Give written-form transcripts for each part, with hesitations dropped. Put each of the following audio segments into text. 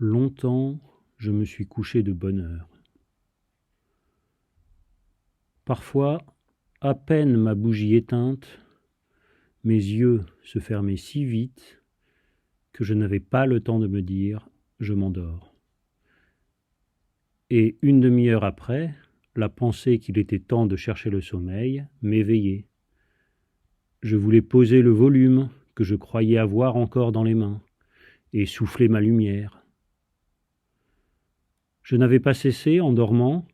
Longtemps, je me suis couché de bonne heure. Parfois, à peine ma bougie éteinte, mes yeux se fermaient si vite que je n'avais pas le temps de me dire « je m'endors ». Et une demi-heure après, la pensée qu'il était temps de chercher le sommeil m'éveillait. Je voulais poser le volume que je croyais avoir encore dans les mains et souffler ma lumière. Je n'avais pas cessé, en dormant,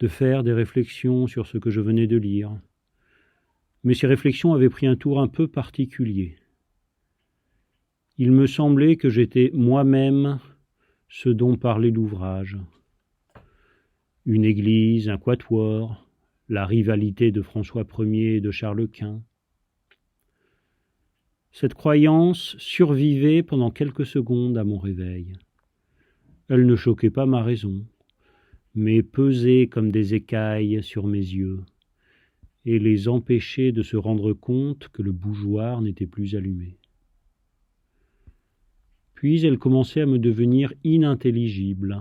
de faire des réflexions sur ce que je venais de lire. Mais ces réflexions avaient pris un tour un peu particulier. Il me semblait que j'étais moi-même ce dont parlait l'ouvrage. Une église, un quatuor, la rivalité de François Ier et de Charles Quint. Cette croyance survivait pendant quelques secondes à mon réveil. Elle ne choquait pas ma raison, mais pesait comme des écailles sur mes yeux et les empêchait de se rendre compte que le bougeoir n'était plus allumé. Puis elle commençait à me devenir inintelligible,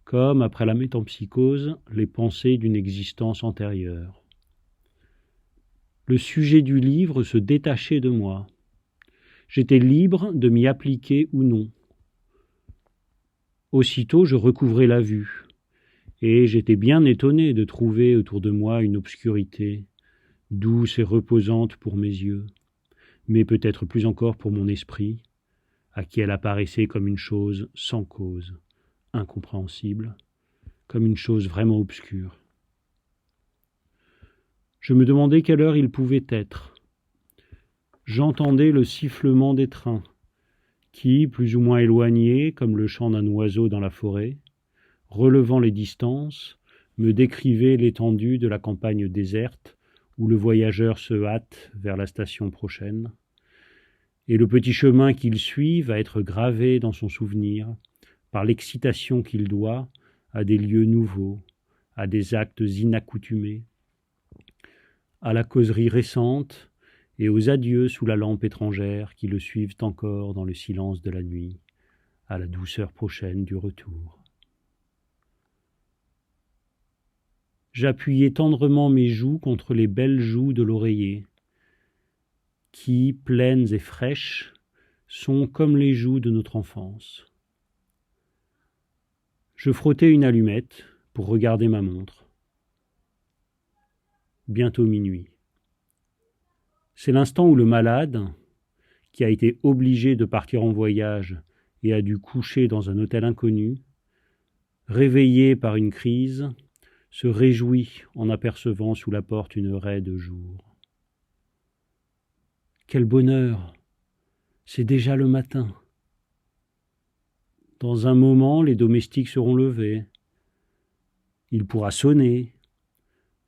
comme, après la métempsycose, les pensées d'une existence antérieure. Le sujet du livre se détachait de moi. J'étais libre de m'y appliquer ou non. Aussitôt, je recouvrais la vue, et j'étais bien étonné de trouver autour de moi une obscurité, douce et reposante pour mes yeux, mais peut-être plus encore pour mon esprit, à qui elle apparaissait comme une chose sans cause, incompréhensible, comme une chose vraiment obscure. Je me demandais quelle heure il pouvait être. J'entendais le sifflement des trains, qui, plus ou moins éloignés, comme le chant d'un oiseau dans la forêt, relevant les distances, me décrivaient l'étendue de la campagne déserte où le voyageur se hâte vers la station prochaine, et le petit chemin qu'il suit va être gravé dans son souvenir par l'excitation qu'il doit à des lieux nouveaux, à des actes inaccoutumés, à la causerie récente et aux adieux sous la lampe étrangère qui le suivent encore dans le silence de la nuit, à la douceur prochaine du retour. J'appuyais tendrement mes joues contre les belles joues de l'oreiller, qui, pleines et fraîches, sont comme les joues de notre enfance. Je frottais une allumette pour regarder ma montre. Bientôt minuit. C'est l'instant où le malade, qui a été obligé de partir en voyage et a dû coucher dans un hôtel inconnu, réveillé par une crise, se réjouit en apercevant sous la porte une raie de jour. Quel bonheur! C'est déjà le matin. Dans un moment, les domestiques seront levés. Il pourra sonner.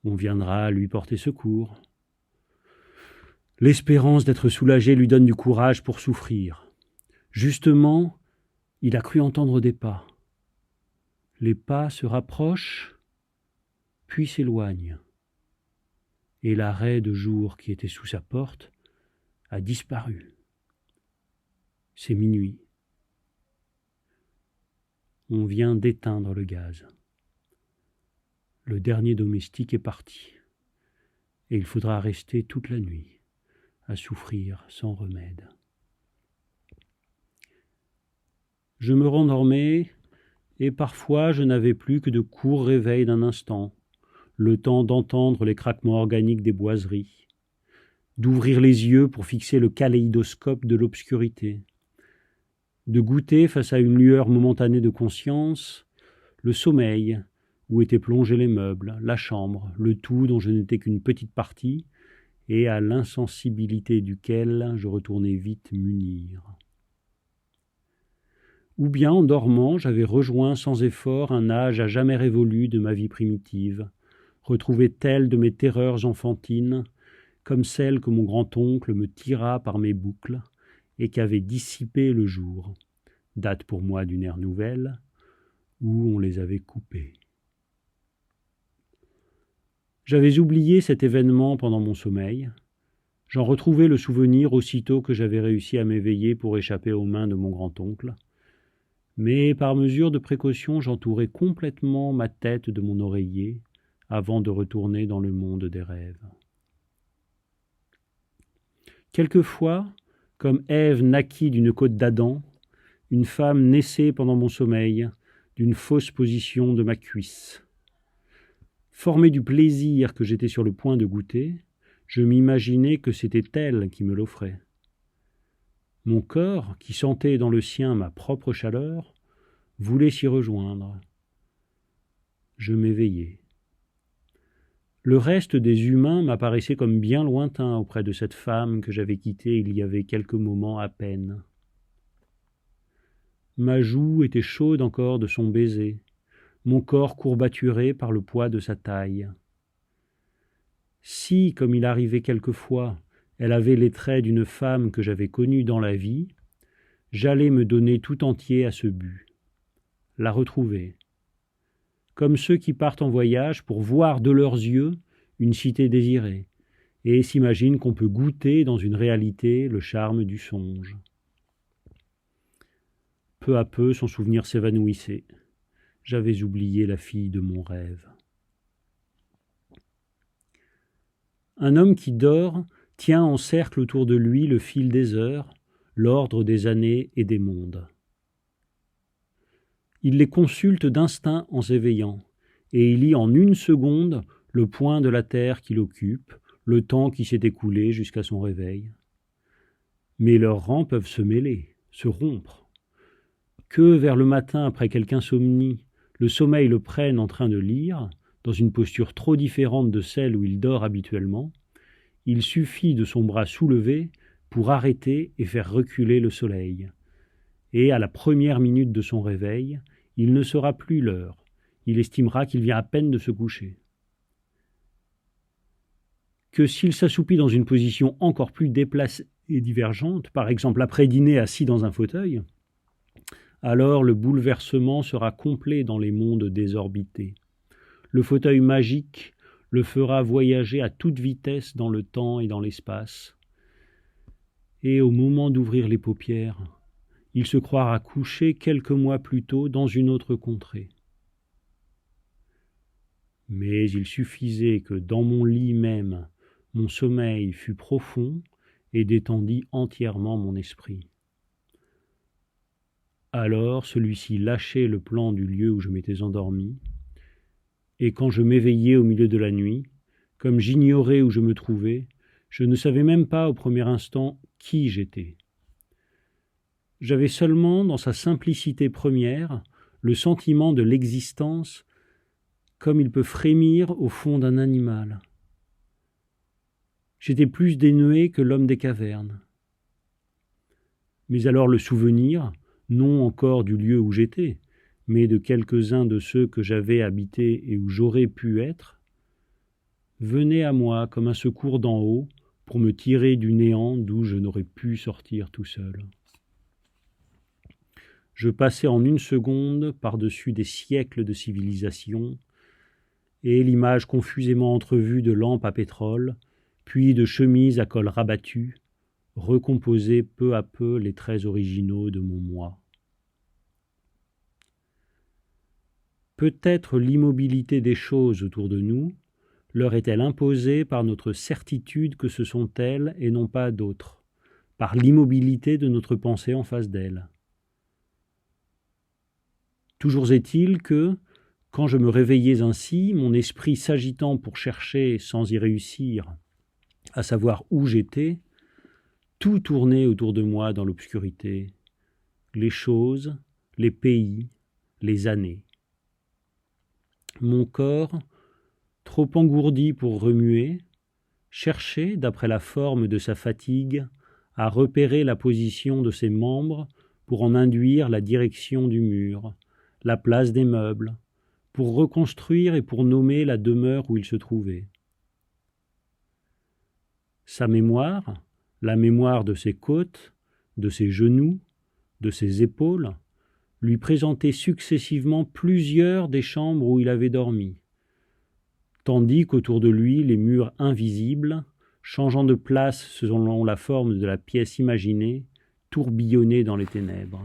On viendra lui porter secours. L'espérance d'être soulagé lui donne du courage pour souffrir. Justement, il a cru entendre des pas. Les pas se rapprochent, puis s'éloignent. Et la raie de jour qui était sous sa porte a disparu. C'est minuit. On vient d'éteindre le gaz. Le dernier domestique est parti, et il faudra rester toute la nuit à souffrir sans remède. Je me rendormais, et parfois je n'avais plus que de courts réveils d'un instant, le temps d'entendre les craquements organiques des boiseries, d'ouvrir les yeux pour fixer le kaléidoscope de l'obscurité, de goûter face à une lueur momentanée de conscience le sommeil où étaient plongés les meubles, la chambre, le tout dont je n'étais qu'une petite partie et à l'insensibilité duquel je retournais vite m'unir. Ou bien, en dormant, j'avais rejoint sans effort un âge à jamais révolu de ma vie primitive, retrouvé telle de mes terreurs enfantines, comme celle que mon grand-oncle me tira par mes boucles et qu'avait dissipé le jour, date pour moi d'une ère nouvelle, où on les avait coupées. J'avais oublié cet événement pendant mon sommeil. J'en retrouvai le souvenir aussitôt que j'avais réussi à m'éveiller pour échapper aux mains de mon grand-oncle. Mais par mesure de précaution, j'entourai complètement ma tête de mon oreiller avant de retourner dans le monde des rêves. Quelquefois, comme Ève naquit d'une côte d'Adam, une femme naissait pendant mon sommeil d'une fausse position de ma cuisse. Formé du plaisir que j'étais sur le point de goûter, je m'imaginais que c'était elle qui me l'offrait. Mon corps, qui sentait dans le sien ma propre chaleur, voulait s'y rejoindre. Je m'éveillai. Le reste des humains m'apparaissait comme bien lointain auprès de cette femme que j'avais quittée il y avait quelques moments à peine. Ma joue était chaude encore de son baiser, mon corps courbaturé par le poids de sa taille. Si, comme il arrivait quelquefois, elle avait les traits d'une femme que j'avais connue dans la vie, j'allais me donner tout entier à ce but, la retrouver. Comme ceux qui partent en voyage pour voir de leurs yeux une cité désirée, et s'imaginent qu'on peut goûter dans une réalité le charme du songe. Peu à peu, son souvenir s'évanouissait. J'avais oublié la fille de mon rêve. Un homme qui dort tient en cercle autour de lui le fil des heures, l'ordre des années et des mondes. Il les consulte d'instinct en s'éveillant, et il lit en une seconde le point de la terre qu'il occupe, le temps qui s'est écoulé jusqu'à son réveil. Mais leurs rangs peuvent se mêler, se rompre. Que vers le matin, après quelque insomnie, le sommeil le prenne en train de lire, dans une posture trop différente de celle où il dort habituellement, il suffit de son bras soulevé pour arrêter et faire reculer le soleil. Et à la première minute de son réveil, il ne saura plus l'heure. Il estimera qu'il vient à peine de se coucher. Que s'il s'assoupit dans une position encore plus déplacée et divergente, par exemple après dîner assis dans un fauteuil, alors le bouleversement sera complet dans les mondes désorbités. Le fauteuil magique le fera voyager à toute vitesse dans le temps et dans l'espace. Et au moment d'ouvrir les paupières, il se croira couché quelques mois plus tôt dans une autre contrée. Mais il suffisait que dans mon lit même, mon sommeil fût profond et détendit entièrement mon esprit. Alors celui-ci lâchait le plan du lieu où je m'étais endormi, et quand je m'éveillais au milieu de la nuit, comme j'ignorais où je me trouvais, je ne savais même pas au premier instant qui j'étais. J'avais seulement, dans sa simplicité première, le sentiment de l'existence comme il peut frémir au fond d'un animal. J'étais plus dénué que l'homme des cavernes. Mais alors le souvenir, non encore du lieu où j'étais, mais de quelques-uns de ceux que j'avais habités et où j'aurais pu être, venait à moi comme un secours d'en haut pour me tirer du néant d'où je n'aurais pu sortir tout seul. Je passais en une seconde par-dessus des siècles de civilisation, et l'image confusément entrevue de lampes à pétrole, puis de chemises à col rabattu, recomposait peu à peu les traits originaux de mon moi. Peut-être l'immobilité des choses autour de nous leur est-elle imposée par notre certitude que ce sont elles et non pas d'autres, par l'immobilité de notre pensée en face d'elles. Toujours est-il que, quand je me réveillais ainsi, mon esprit s'agitant pour chercher, sans y réussir, à savoir où j'étais, tout tournait autour de moi dans l'obscurité, les choses, les pays, les années. Mon corps, trop engourdi pour remuer, cherchait, d'après la forme de sa fatigue, à repérer la position de ses membres pour en induire la direction du mur, la place des meubles, pour reconstruire et pour nommer la demeure où il se trouvait. Sa mémoire, la mémoire de ses côtes, de ses genoux, de ses épaules, lui présentait successivement plusieurs des chambres où il avait dormi, tandis qu'autour de lui les murs invisibles, changeant de place selon la forme de la pièce imaginée, tourbillonnaient dans les ténèbres.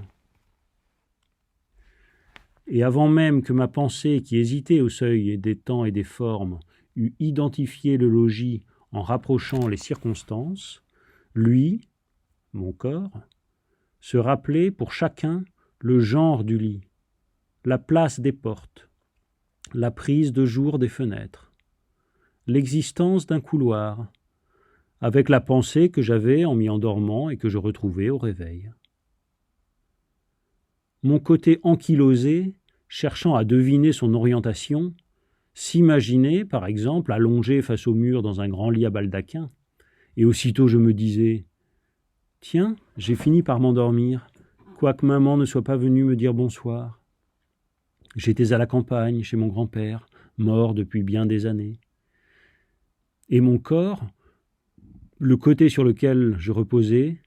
Et avant même que ma pensée, qui hésitait au seuil des temps et des formes, eût identifié le logis en rapprochant les circonstances, lui, mon corps, se rappelait pour chacun le genre du lit, la place des portes, la prise de jour des fenêtres, l'existence d'un couloir, avec la pensée que j'avais en m'y endormant et que je retrouvais au réveil. Mon côté ankylosé, cherchant à deviner son orientation, s'imaginait, par exemple, allongé face au mur dans un grand lit à baldaquin, et aussitôt je me disais « Tiens, j'ai fini par m'endormir, quoique maman ne soit pas venue me dire bonsoir. J'étais à la campagne, chez mon grand-père, mort depuis bien des années. Et mon corps, le côté sur lequel je reposais,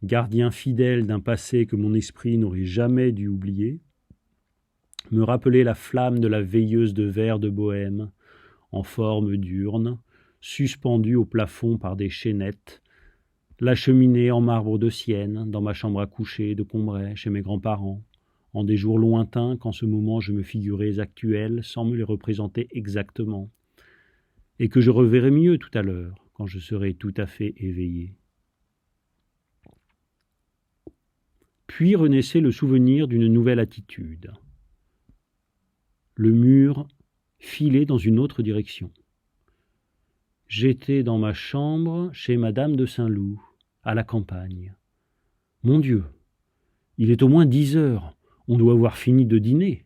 gardien fidèle d'un passé que mon esprit n'aurait jamais dû oublier, me rappelait la flamme de la veilleuse de verre de Bohême, en forme d'urne, suspendue au plafond par des chaînettes, la cheminée en marbre de Sienne, dans ma chambre à coucher de Combray, chez mes grands-parents, en des jours lointains qu'en ce moment je me figurais actuels sans me les représenter exactement, et que je reverrai mieux tout à l'heure, quand je serai tout à fait éveillé. Puis renaissait le souvenir d'une nouvelle attitude. Le mur filait dans une autre direction. J'étais dans ma chambre chez Madame de Saint-Loup, à la campagne. Mon Dieu, il est au moins 10 heures, on doit avoir fini de dîner.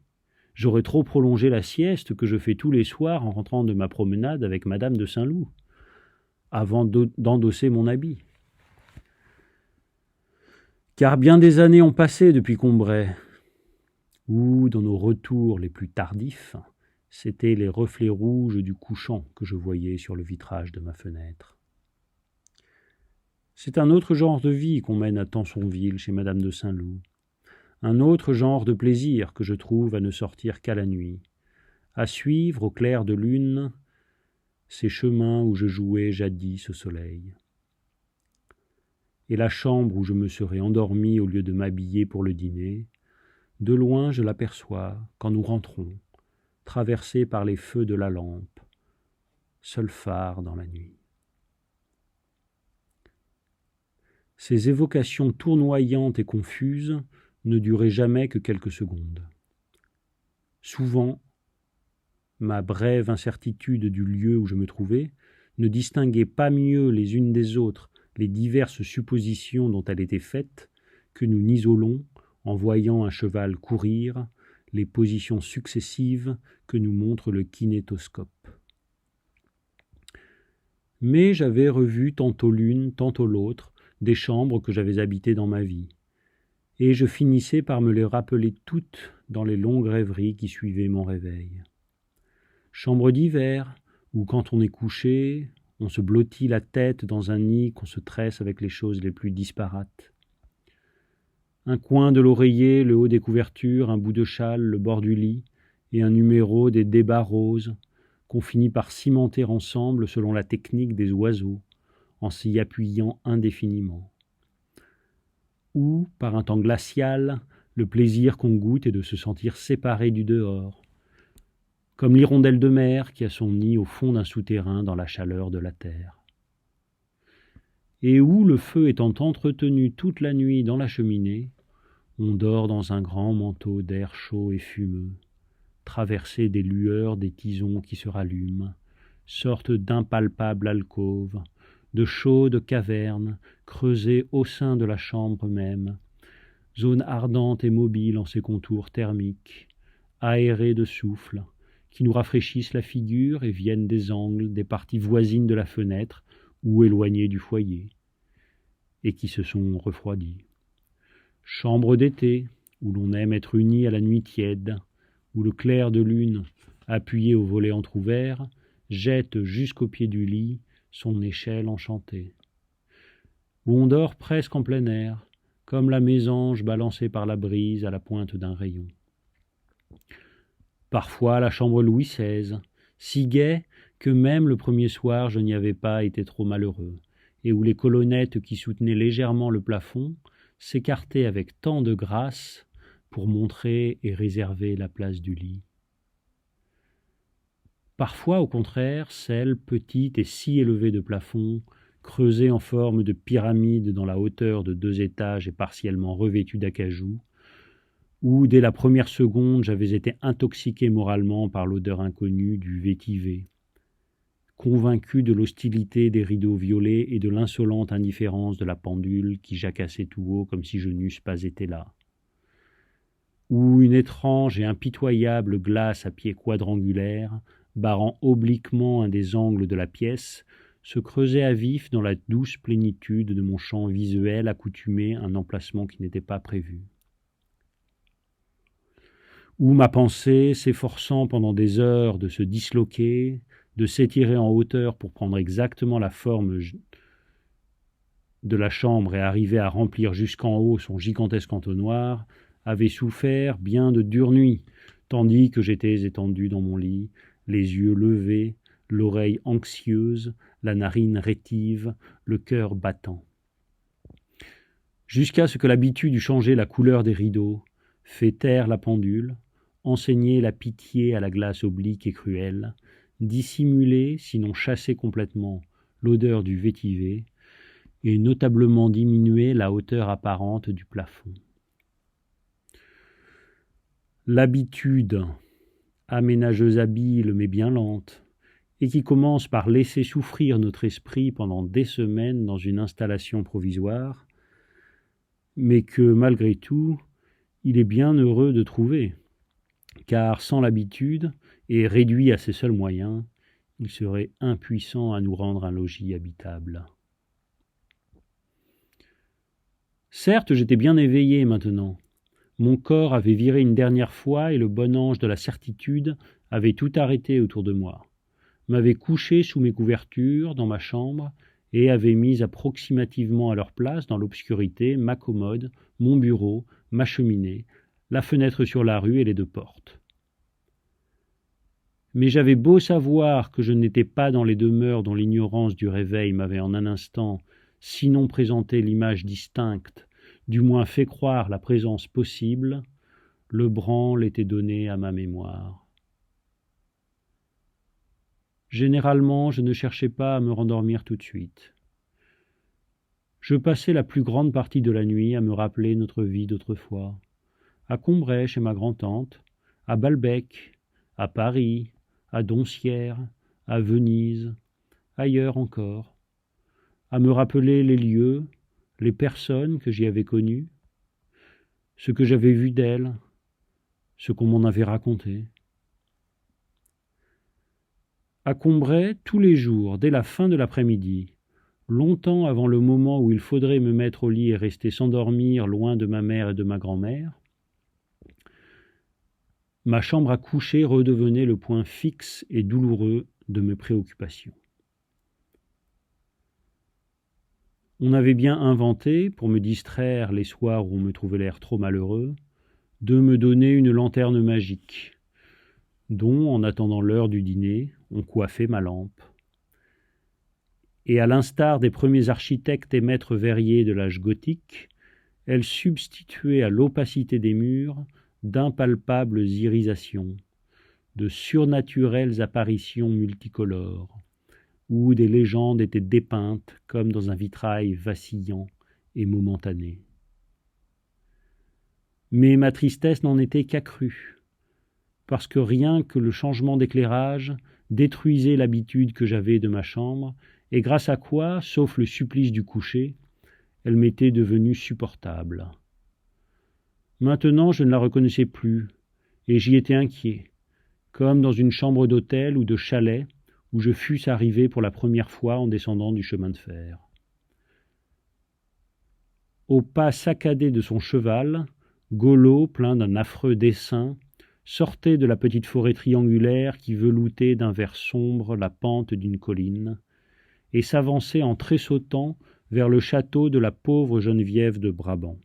J'aurais trop prolongé la sieste que je fais tous les soirs en rentrant de ma promenade avec Madame de Saint-Loup, avant d'endosser mon habit. Car bien des années ont passé depuis Combray, où, dans nos retours les plus tardifs, c'étaient les reflets rouges du couchant que je voyais sur le vitrage de ma fenêtre. C'est un autre genre de vie qu'on mène à Tansonville chez Madame de Saint-Loup, un autre genre de plaisir que je trouve à ne sortir qu'à la nuit, à suivre au clair de lune ces chemins où je jouais jadis au soleil. Et la chambre où je me serais endormi au lieu de m'habiller pour le dîner, de loin je l'aperçois quand nous rentrons, traversée par les feux de la lampe, seul phare dans la nuit. Ces évocations tournoyantes et confuses ne duraient jamais que quelques secondes. Souvent, ma brève incertitude du lieu où je me trouvais ne distinguait pas mieux les unes des autres les diverses suppositions dont elle était faite que nous n'isolons, en voyant un cheval courir, les positions successives que nous montre le kinétoscope. Mais j'avais revu tantôt l'une, tantôt l'autre, des chambres que j'avais habitées dans ma vie, et je finissais par me les rappeler toutes dans les longues rêveries qui suivaient mon réveil. Chambre d'hiver, où quand on est couché, on se blottit la tête dans un nid qu'on se tresse avec les choses les plus disparates. Un coin de l'oreiller, le haut des couvertures, un bout de châle, le bord du lit, et un numéro des débats roses, qu'on finit par cimenter ensemble selon la technique des oiseaux, en s'y appuyant indéfiniment. Ou, par un temps glacial, le plaisir qu'on goûte est de se sentir séparé du dehors, comme l'hirondelle de mer qui a son nid au fond d'un souterrain dans la chaleur de la terre. Et où, le feu étant entretenu toute la nuit dans la cheminée, on dort dans un grand manteau d'air chaud et fumeux, traversé des lueurs des tisons qui se rallument, sorte d'impalpable alcôve, de chaudes cavernes creusées au sein de la chambre même, zone ardente et mobile en ses contours thermiques, aérée de souffle, qui nous rafraîchissent la figure et viennent des angles, des parties voisines de la fenêtre ou éloignées du foyer, et qui se sont refroidies. Chambre d'été, où l'on aime être uni à la nuit tiède, où le clair de lune, appuyé au volet entr'ouvert, jette jusqu'au pied du lit son échelle enchantée. Où on dort presque en plein air, comme la mésange balancée par la brise à la pointe d'un rayon. Parfois la chambre Louis XVI, si gaie que même le premier soir je n'y avais pas été trop malheureux, et où les colonnettes qui soutenaient légèrement le plafond s'écartaient avec tant de grâce pour montrer et réserver la place du lit. Parfois, au contraire, celle petite et si élevée de plafond, creusée en forme de pyramide dans la hauteur de 2 étages et partiellement revêtue d'acajou, où dès la première seconde j'avais été intoxiqué moralement par l'odeur inconnue du vétiver, convaincu de l'hostilité des rideaux violets et de l'insolente indifférence de la pendule qui jacassait tout haut comme si je n'eusse pas été là, où une étrange et impitoyable glace à pieds quadrangulaires, barrant obliquement un des angles de la pièce, se creusait à vif dans la douce plénitude de mon champ visuel accoutumé à un emplacement qui n'était pas prévu. Où ma pensée, s'efforçant pendant des heures de se disloquer, de s'étirer en hauteur pour prendre exactement la forme de la chambre et arriver à remplir jusqu'en haut son gigantesque entonnoir, avait souffert bien de dures nuits, tandis que j'étais étendu dans mon lit, les yeux levés, l'oreille anxieuse, la narine rétive, le cœur battant. Jusqu'à ce que l'habitude eût changé la couleur des rideaux, fait taire la pendule, enseigné la pitié à la glace oblique et cruelle, dissimulé, sinon chassé complètement, l'odeur du vétiver, et notablement diminué la hauteur apparente du plafond. L'habitude, aménageuse habile mais bien lente, et qui commence par laisser souffrir notre esprit pendant des semaines dans une installation provisoire, mais que, malgré tout, il est bien heureux de trouver, car sans l'habitude, et réduit à ses seuls moyens, il serait impuissant à nous rendre un logis habitable. Certes, j'étais bien éveillé maintenant. Mon corps avait viré une dernière fois et le bon ange de la certitude avait tout arrêté autour de moi, m'avait couché sous mes couvertures dans ma chambre et avait mis approximativement à leur place dans l'obscurité ma commode, mon bureau, ma cheminée, la fenêtre sur la rue et les 2 portes. Mais j'avais beau savoir que je n'étais pas dans les demeures dont l'ignorance du réveil m'avait en un instant, sinon présenté l'image distincte, du moins fait croire la présence possible, le branle était donné à ma mémoire. Généralement, je ne cherchais pas à me rendormir tout de suite. Je passais la plus grande partie de la nuit à me rappeler notre vie d'autrefois, à Combray chez ma grand-tante, à Balbec, à Paris, à Doncières, à Venise, ailleurs encore, à me rappeler les lieux, les personnes que j'y avais connues, ce que j'avais vu d'elles, ce qu'on m'en avait raconté. À Combray, tous les jours, dès la fin de l'après-midi, longtemps avant le moment où il faudrait me mettre au lit et rester s'endormir loin de ma mère et de ma grand-mère, ma chambre à coucher redevenait le point fixe et douloureux de mes préoccupations. On avait bien inventé, pour me distraire les soirs où on me trouvait l'air trop malheureux, de me donner une lanterne magique, dont, en attendant l'heure du dîner, on coiffait ma lampe. Et à l'instar des premiers architectes et maîtres verriers de l'âge gothique, elle substituait à l'opacité des murs d'impalpables irisations, de surnaturelles apparitions multicolores, où des légendes étaient dépeintes comme dans un vitrail vacillant et momentané. Mais ma tristesse n'en était qu'accrue, parce que rien que le changement d'éclairage détruisait l'habitude que j'avais de ma chambre, et grâce à quoi, sauf le supplice du coucher, elle m'était devenue supportable. Maintenant, je ne la reconnaissais plus, et j'y étais inquiet, comme dans une chambre d'hôtel ou de chalet où je fusse arrivé pour la première fois en descendant du chemin de fer. Au pas saccadé de son cheval, Golo, plein d'un affreux dessein, sortait de la petite forêt triangulaire qui veloutait d'un vert sombre la pente d'une colline, et s'avançait en tressautant vers le château de la pauvre Geneviève de Brabant.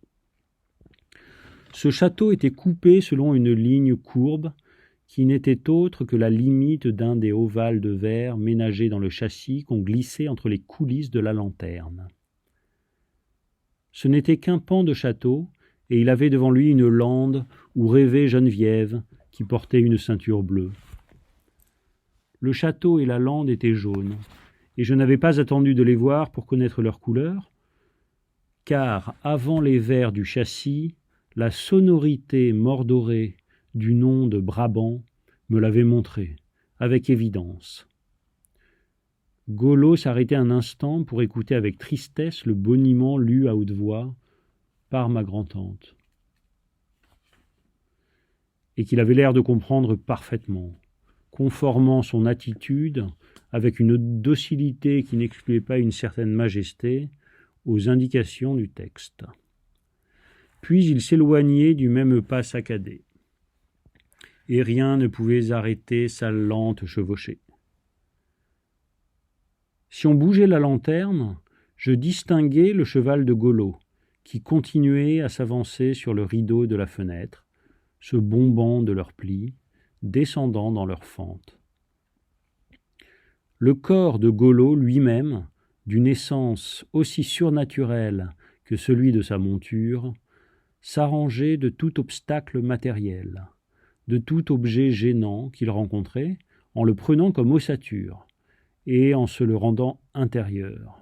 Ce château était coupé selon une ligne courbe qui n'était autre que la limite d'un des ovales de verre ménagés dans le châssis qu'on glissait entre les coulisses de la lanterne. Ce n'était qu'un pan de château, et il avait devant lui une lande où rêvait Geneviève, qui portait une ceinture bleue. Le château et la lande étaient jaunes, et je n'avais pas attendu de les voir pour connaître leur couleur, car avant les vers du châssis, la sonorité mordorée du nom de Brabant me l'avait montré, avec évidence. Golo s'arrêtait un instant pour écouter avec tristesse le boniment lu à haute voix par ma grand-tante, et qu'il avait l'air de comprendre parfaitement, conformant son attitude, avec une docilité qui n'excluait pas une certaine majesté, aux indications du texte. Puis il s'éloignait du même pas saccadé, et rien ne pouvait arrêter sa lente chevauchée. Si on bougeait la lanterne, je distinguais le cheval de Golo, qui continuait à s'avancer sur le rideau de la fenêtre, se bombant de leurs plis, descendant dans leurs fentes. Le corps de Golo lui-même, d'une essence aussi surnaturelle que celui de sa monture, s'arrangeait de tout obstacle matériel, de tout objet gênant qu'il rencontrait, en le prenant comme ossature, et en se le rendant intérieur.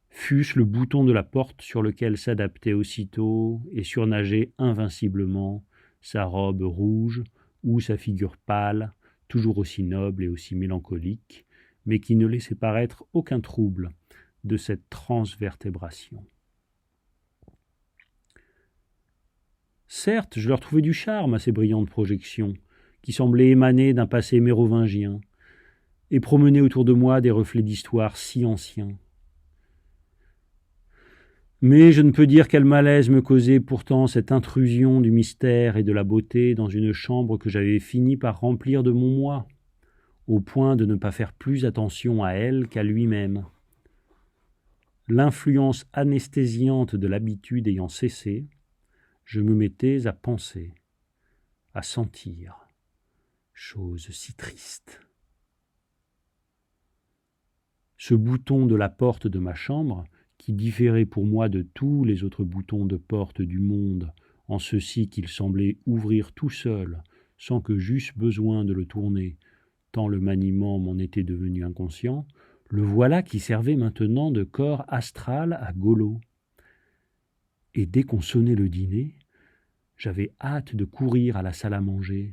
Fût-ce le bouton de la porte sur lequel s'adaptait aussitôt et surnageait invinciblement sa robe rouge ou sa figure pâle, toujours aussi noble et aussi mélancolique, mais qui ne laissait paraître aucun trouble de cette transvertébration. Certes, je leur trouvais du charme à ces brillantes projections, qui semblaient émaner d'un passé mérovingien, et promener autour de moi des reflets d'histoire si anciens. Mais je ne peux dire quel malaise me causait pourtant cette intrusion du mystère et de la beauté dans une chambre que j'avais fini par remplir de mon moi, au point de ne pas faire plus attention à elle qu'à lui-même. L'influence anesthésiante de l'habitude ayant cessé, je me mettais à penser, à sentir, chose si triste. Ce bouton de la porte de ma chambre, qui différait pour moi de tous les autres boutons de porte du monde, en ceci qu'il semblait ouvrir tout seul, sans que j'eusse besoin de le tourner, tant le maniement m'en était devenu inconscient, le voilà qui servait maintenant de corps astral à Golo. Et dès qu'on sonnait le dîner, j'avais hâte de courir à la salle à manger,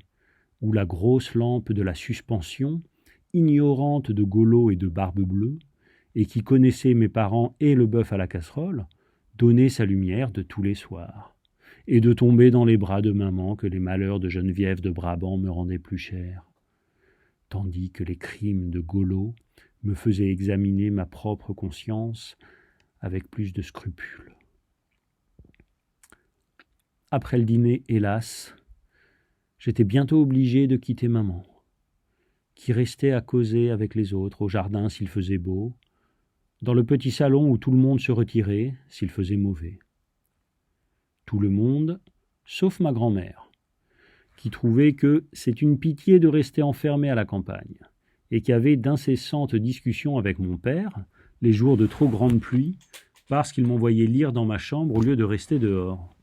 où la grosse lampe de la suspension, ignorante de Golo et de Barbe-Bleue, et qui connaissait mes parents et le bœuf à la casserole, donnait sa lumière de tous les soirs, et de tomber dans les bras de maman que les malheurs de Geneviève de Brabant me rendaient plus chers, tandis que les crimes de Golo me faisaient examiner ma propre conscience avec plus de scrupules. Après le dîner, hélas, j'étais bientôt obligé de quitter maman, qui restait à causer avec les autres au jardin s'il faisait beau, dans le petit salon où tout le monde se retirait s'il faisait mauvais. Tout le monde, sauf ma grand-mère, qui trouvait que c'est une pitié de rester enfermé à la campagne, et qui avait d'incessantes discussions avec mon père, les jours de trop grande pluie, parce qu'il m'envoyait lire dans ma chambre au lieu de rester dehors.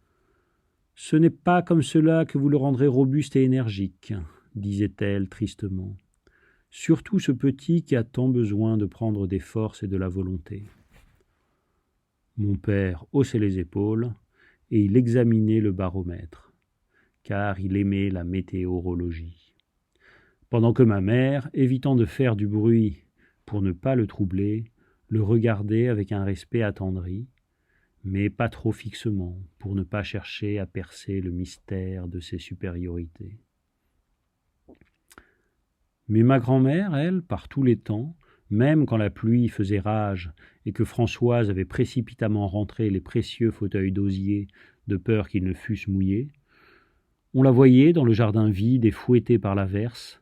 « Ce n'est pas comme cela que vous le rendrez robuste et énergique, » disait-elle tristement. « Surtout ce petit qui a tant besoin de prendre des forces et de la volonté. » Mon père haussait les épaules et il examinait le baromètre, car il aimait la météorologie. Pendant que ma mère, évitant de faire du bruit pour ne pas le troubler, le regardait avec un respect attendri, mais pas trop fixement, pour ne pas chercher à percer le mystère de ses supériorités. Mais ma grand-mère, elle, par tous les temps, même quand la pluie faisait rage et que Françoise avait précipitamment rentré les précieux fauteuils d'osier de peur qu'ils ne fussent mouillés, on la voyait dans le jardin vide et fouetté par l'averse,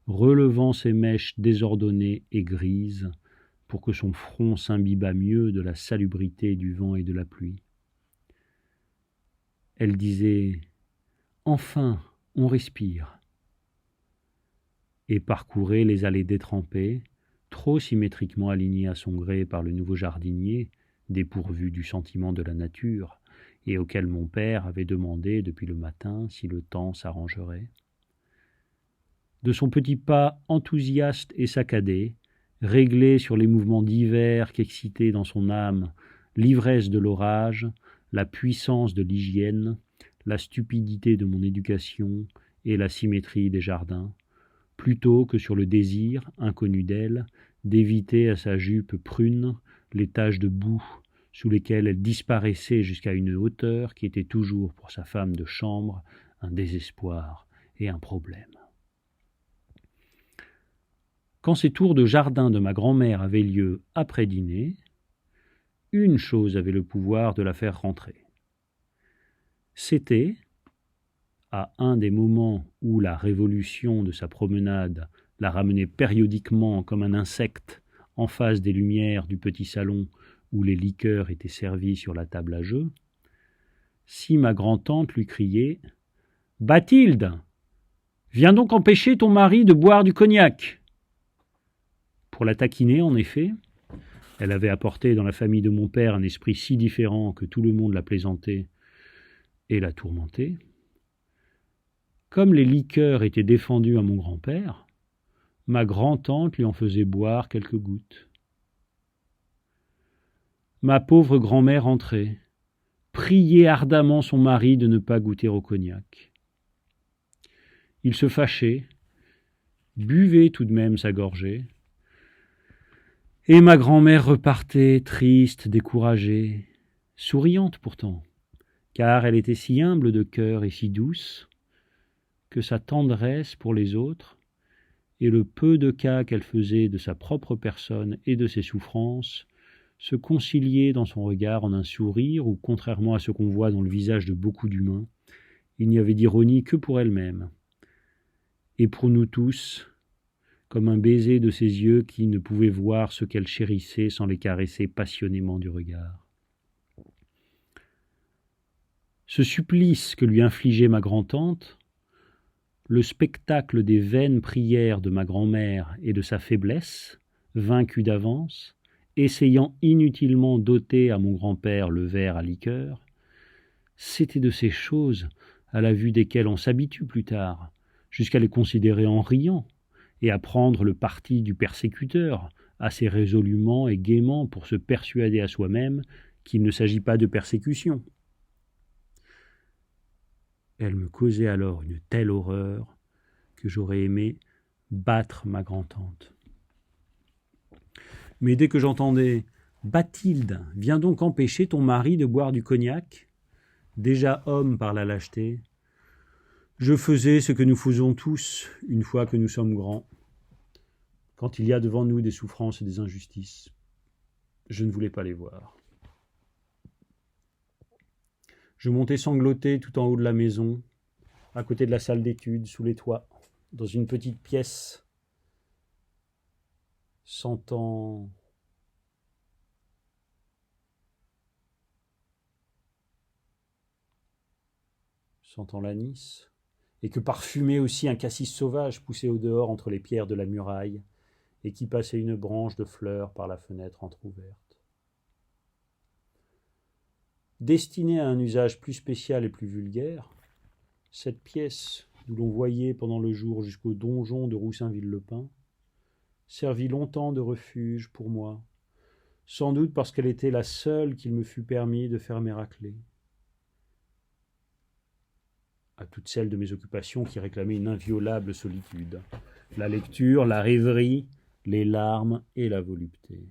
relevant ses mèches désordonnées et grises pour que son front s'imbibât mieux de la salubrité du vent et de la pluie. Elle disait « Enfin, on respire !» et parcourait les allées détrempées, trop symétriquement alignées à son gré par le nouveau jardinier, dépourvu du sentiment de la nature, et auquel mon père avait demandé depuis le matin si le temps s'arrangerait. De son petit pas enthousiaste et saccadé, réglé sur les mouvements divers qu'excitait dans son âme l'ivresse de l'orage, la puissance de l'hygiène, la stupidité de mon éducation et la symétrie des jardins, plutôt que sur le désir, inconnu d'elle, d'éviter à sa jupe prune les taches de boue sous lesquelles elle disparaissait jusqu'à une hauteur qui était toujours pour sa femme de chambre un désespoir et un problème. Quand ces tours de jardin de ma grand-mère avaient lieu après dîner, une chose avait le pouvoir de la faire rentrer. C'était, à un des moments où la révolution de sa promenade la ramenait périodiquement comme un insecte en face des lumières du petit salon où les liqueurs étaient servies sur la table à jeu, si ma grand-tante lui criait « Bathilde, viens donc empêcher ton mari de boire du cognac !» Pour la taquiner, en effet, elle avait apporté dans la famille de mon père un esprit si différent que tout le monde la plaisantait et la tourmentait. Comme les liqueurs étaient défendues à mon grand-père, ma grand-tante lui en faisait boire quelques gouttes. Ma pauvre grand-mère entrait, priait ardemment son mari de ne pas goûter au cognac. Il se fâchait, buvait tout de même sa gorgée, et ma grand-mère repartait triste, découragée, souriante pourtant, car elle était si humble de cœur et si douce, que sa tendresse pour les autres, et le peu de cas qu'elle faisait de sa propre personne et de ses souffrances, se conciliaient dans son regard en un sourire où, contrairement à ce qu'on voit dans le visage de beaucoup d'humains, il n'y avait d'ironie que pour elle-même, et pour nous tous, comme un baiser de ses yeux qui ne pouvaient voir ce qu'elle chérissait sans les caresser passionnément du regard. Ce supplice que lui infligeait ma grand-tante, le spectacle des vaines prières de ma grand-mère et de sa faiblesse, vaincue d'avance, essayant inutilement d'ôter à mon grand-père le verre à liqueur, c'était de ces choses à la vue desquelles on s'habitue plus tard, jusqu'à les considérer en riant, et à prendre le parti du persécuteur, assez résolument et gaiement pour se persuader à soi-même qu'il ne s'agit pas de persécution. Elle me causait alors une telle horreur que j'aurais aimé battre ma grand-tante. Mais dès que j'entendais « Bathilde, viens donc empêcher ton mari de boire du cognac », déjà homme par la lâcheté, je faisais ce que nous faisons tous une fois que nous sommes grands. Quand il y a devant nous des souffrances et des injustices, je ne voulais pas les voir. Je montais sangloter tout en haut de la maison, à côté de la salle d'études, sous les toits, dans une petite pièce, sentant l'anis, et que parfumait aussi un cassis sauvage poussé au dehors entre les pierres de la muraille, et qui passait une branche de fleurs par la fenêtre entr'ouverte. Destinée à un usage plus spécial et plus vulgaire, cette pièce, d'où l'on voyait pendant le jour jusqu'au donjon de Roussainville-le-Pin, servit longtemps de refuge pour moi, sans doute parce qu'elle était la seule qu'il me fut permis de fermer à clé. À toutes celles de mes occupations qui réclamaient une inviolable solitude, la lecture, la rêverie, les larmes et la volupté.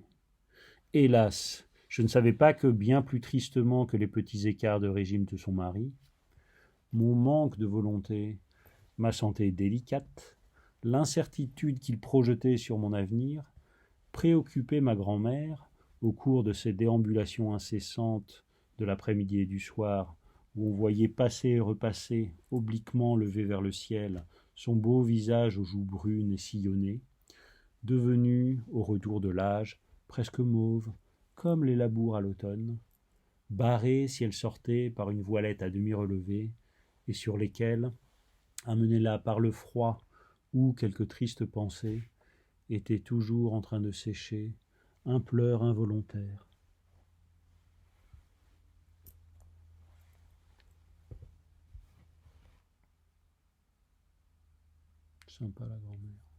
Hélas, je ne savais pas que, bien plus tristement que les petits écarts de régime de son mari, mon manque de volonté, ma santé délicate, l'incertitude qu'il projetait sur mon avenir, préoccupaient ma grand-mère au cours de ces déambulations incessantes de l'après-midi et du soir, où on voyait passer et repasser, obliquement levé vers le ciel, son beau visage aux joues brunes et sillonnées, devenu, au retour de l'âge, presque mauve, comme les labours à l'automne, barré si elle sortait par une voilette à demi relevée, et sur lesquelles, amenée là par le froid ou quelque triste pensée, était toujours en train de sécher un pleur involontaire. Sympa la grand-mère.